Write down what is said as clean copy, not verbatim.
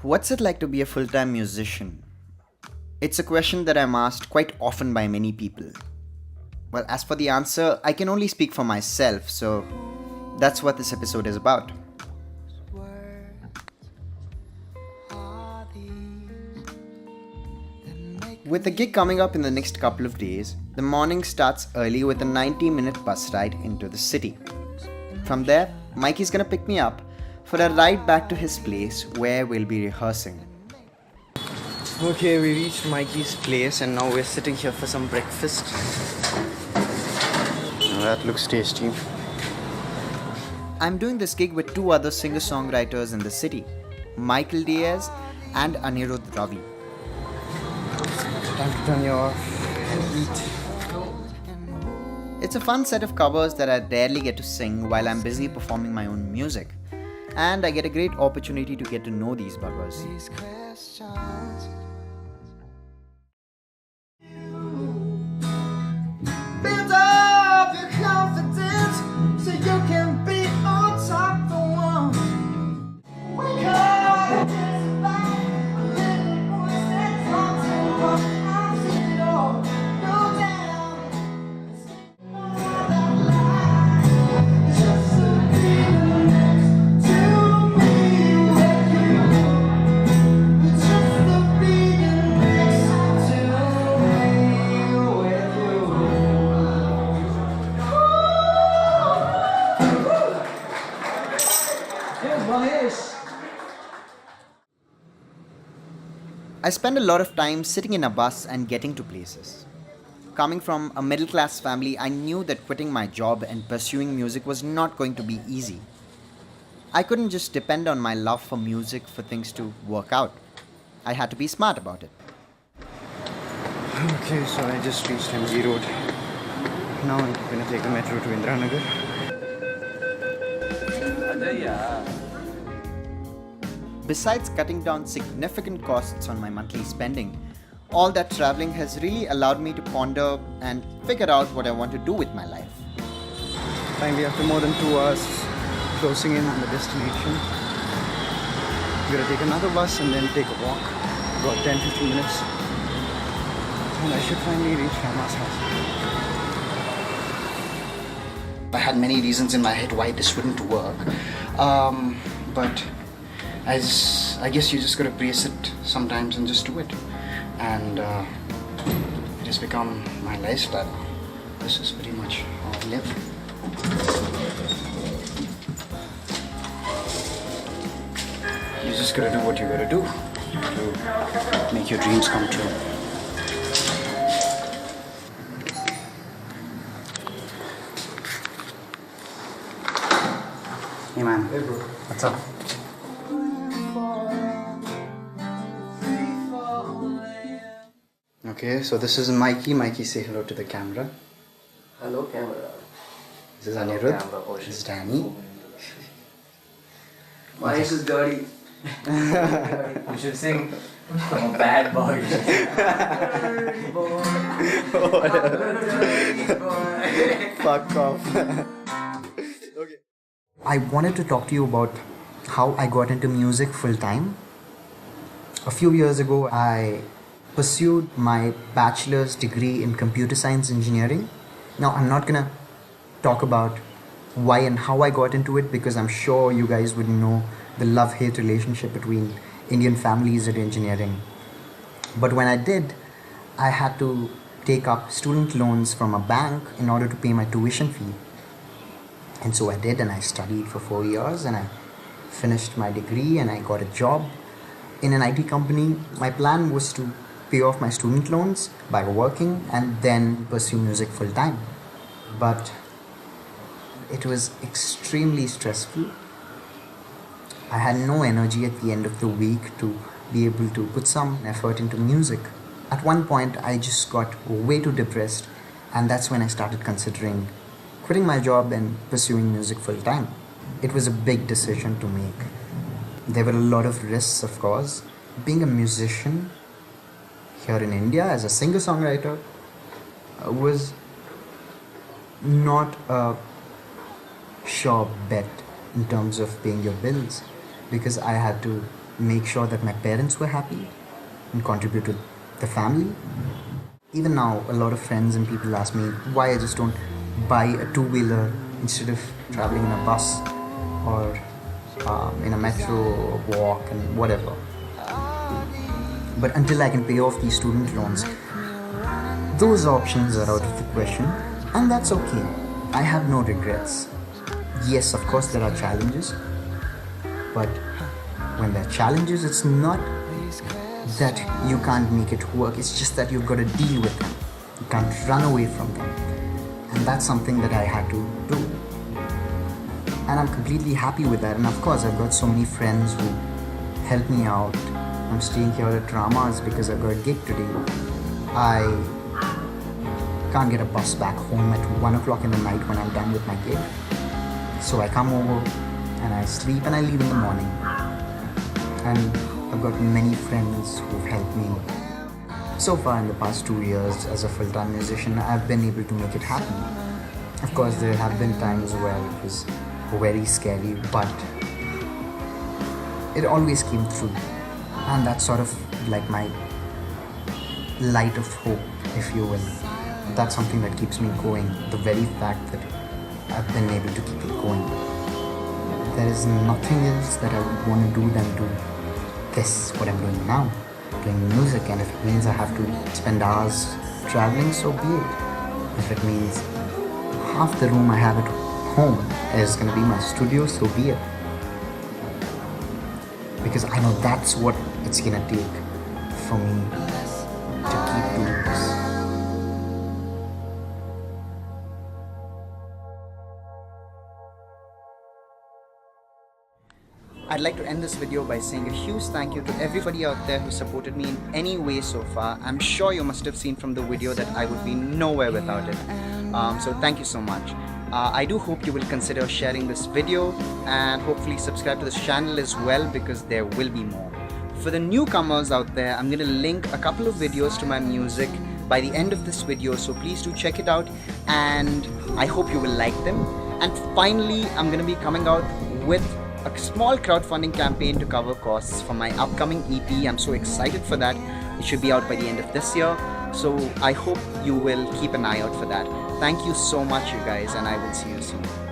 What's it like to be a full time musician? It's a question that I'm asked quite often by many people. Well, as for the answer, I can only speak for myself, so that's what this episode is about. With the gig coming up in the next couple of days, the morning starts early with a 90-minute bus ride into the city. From there, Mikey's gonna pick me up for a ride back to his place where we'll be rehearsing. Okay, we reached Mikey's place and now we're sitting here for some breakfast. That looks tasty. I'm doing this gig with two other singer-songwriters in the city, Michael Diaz and Anirudh Ravi. Time to turn you off and eat. It's a fun set of covers that I rarely get to sing while I'm busy performing my own music. And I get a great opportunity to get to know these buggers. Build up your confidence so you can be on top the one. Wake up, little voice that talks and what I see it all. Go down, just to be next to me with you. Just to be next to me with you. Here's Mahesh. I spend a lot of time sitting in a bus and getting to places. Coming from a middle class family, I knew that quitting my job and pursuing music was not going to be easy. I couldn't just depend on my love for music for things to work out. I had to be smart about it. Okay, so I just reached MG Road. Now I'm gonna take the metro to Indranagar. Besides cutting down significant costs on my monthly spending, all that traveling has really allowed me to ponder and figure out what I want to do with my life. Finally, after more than 2 hours, closing in on the destination. We're gonna take another bus and then take a walk. About 10-15 minutes. And I should finally reach Rama's house. I had many reasons in my head why this wouldn't work, but I guess you just gotta brace it sometimes and just do it. And it has become my lifestyle. This is pretty much how I live. You just gotta do what you gotta do to make your dreams come true. Hey man. Hey bro. What's up? Okay, so this is Mikey. Mikey, say hello to the camera. Hello, camera. This is Hello, Anirudh. camera. Oh, This is shit. Danny. Mahesh is dirty. You should sing. I'm a bad boy. Dirty boy. Dirty boy. Fuck off. I wanted to talk to you about how I got into music full time. A few years ago, I pursued my bachelor's degree in computer science engineering. Now, I'm not gonna talk about why and how I got into it because I'm sure you guys would know the love-hate relationship between Indian families and engineering. But when I did, I had to take up student loans from a bank in order to pay my tuition fee. And so I did, and I studied for 4 years, and I finished my degree, and I got a job in an IT company. My plan was to pay off my student loans by working and then pursue music full time. But it was extremely stressful. I had no energy at the end of the week to be able to put some effort into music. At one point, I just got way too depressed, and that's when I started considering quitting my job and pursuing music full time. It was a big decision to make. There were a lot of risks, of course. Being a musician here in India as a singer-songwriter was not a sure bet in terms of paying your bills, because I had to make sure that my parents were happy and contribute to the family. Even now, a lot of friends and people ask me why I just don't buy a two-wheeler instead of traveling in a bus or in a metro or walk and whatever. But until I can pay off these student loans, those options are out of the question, and that's okay. I have no regrets. Yes, of course there are challenges, but when there are challenges, it's not that you can't make it work, it's just that you've got to deal with them. You can't run away from them. And that's something that I had to do. And I'm completely happy with that. And of course, I've got so many friends who help me out. I'm staying here at Dramas because I've got a gig today. I can't get a bus back home at 1 o'clock in the night when I'm done with my gig. So I come over and I sleep and I leave in the morning. And I've got many friends who've helped me. So far in the past 2 years as a full-time musician, I've been able to make it happen. Of course, there have been times where it was very scary, but it always came through. And that's sort of like my light of hope, if you will. That's something that keeps me going, the very fact that I've been able to keep it going. There is nothing else that I would want to do than do this, what I'm doing now, playing music, and if it means I have to spend hours traveling, so be it. If it means half the room I have at home is going to be my studio, so be it. Because I know that's what it's going to take for me to keep doing this. I'd like to end this video by saying a huge thank you to everybody out there who supported me in any way so far. I'm sure you must have seen from the video that I would be nowhere without it. So thank you so much. I do hope you will consider sharing this video and hopefully subscribe to this channel as well, because there will be more. For the newcomers out there, I'm going to link a couple of videos to my music by the end of this video, so please do check it out and I hope you will like them. And finally, I'm going to be coming out with a small crowdfunding campaign to cover costs for my upcoming EP. I'm so excited for that. It should be out by the end of this year. So I hope you will keep an eye out for that. Thank you so much, you guys, and I will see you soon.